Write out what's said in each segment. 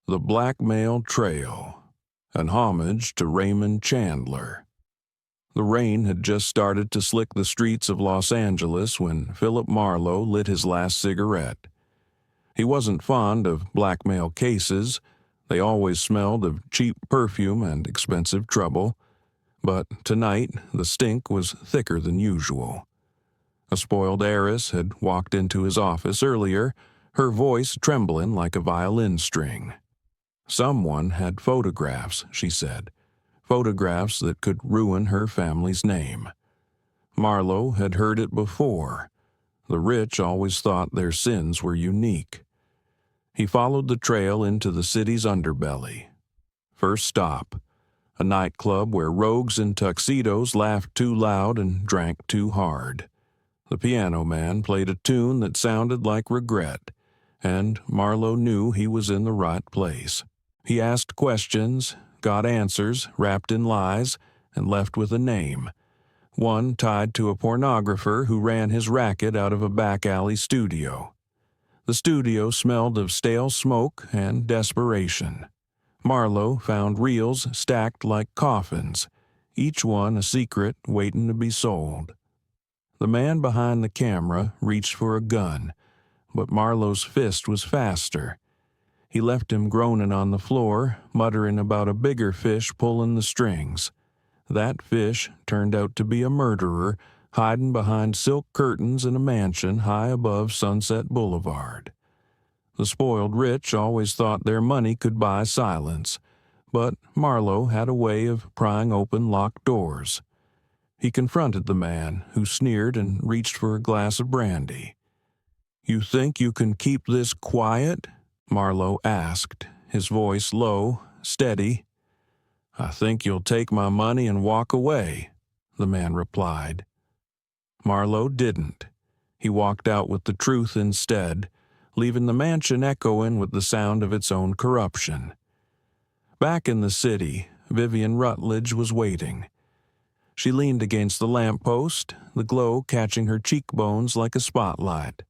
The Blackmail Trail, an homage to Raymond Chandler. The rain had just started to slick the streets of Los Angeles when Philip Marlowe lit his last cigarette. He wasn't fond of blackmail cases. They always smelled of cheap perfume and expensive trouble. But tonight, the stink was thicker than usual. A spoiled heiress had walked into his office earlier, her voice trembling like a violin string. Someone had photographs, she said. Photographs that could ruin her family's name. Marlowe had heard it before. The rich always thought their sins were unique. He followed the trail into the city's underbelly. First stop, a nightclub where rogues in tuxedos laughed too loud and drank too hard. The piano man played a tune that sounded like regret, and Marlowe knew he was in the right place. He asked questions, got answers wrapped in lies, and left with a name. One tied to a pornographer who ran his racket out of a back-alley studio. The studio smelled of stale smoke and desperation. Marlowe found reels stacked like coffins, each one a secret waiting to be sold. The man behind the camera reached for a gun, but Marlowe's fist was faster. He left him groaning on the floor, muttering about a bigger fish pulling the strings. That fish turned out to be a murderer hiding behind silk curtains in a mansion high above Sunset Boulevard. The spoiled rich always thought their money could buy silence, but Marlowe had a way of prying open locked doors. He confronted the man, who sneered and reached for a glass of brandy. "You think you can keep this quiet?" Marlowe asked, his voice low, steady. "I think you'll take my money and walk away," the man replied. Marlowe didn't. He walked out with the truth instead, leaving the mansion echoing with the sound of its own corruption. Back in the city, Vivian Rutledge was waiting. She leaned against the lamppost, the glow catching her cheekbones like a spotlight.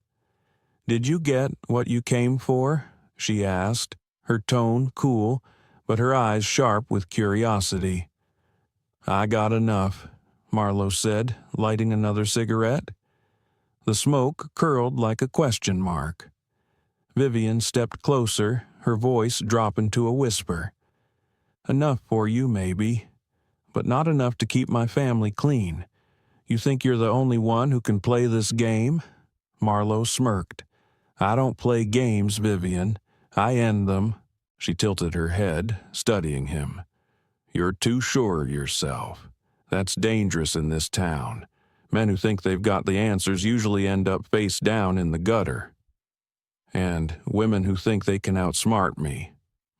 "Did you get what you came for?" she asked, her tone cool, but her eyes sharp with curiosity. "I got enough," Marlowe said, lighting another cigarette. The smoke curled like a question mark. Vivian stepped closer, her voice dropping to a whisper. "Enough for you, maybe, but not enough to keep my family clean. You think you're the only one who can play this game?" Marlowe smirked. "I don't play games, Vivian. I end them." She tilted her head, studying him. "You're too sure of yourself. That's dangerous in this town. Men who think they've got the answers usually end up face down in the gutter." "And women who think they can outsmart me,"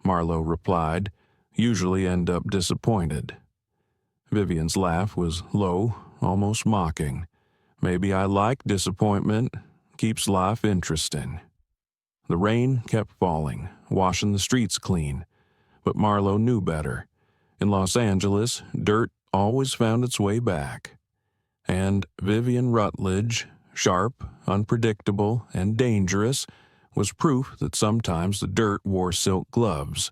Marlowe replied, "usually end up disappointed." Vivian's laugh was low, almost mocking. "Maybe I like disappointment. Keeps life interesting." The rain kept falling, washing the streets clean. But Marlowe knew better. In Los Angeles, dirt always found its way back. And Vivian Rutledge, sharp, unpredictable, and dangerous, was proof that sometimes the dirt wore silk gloves.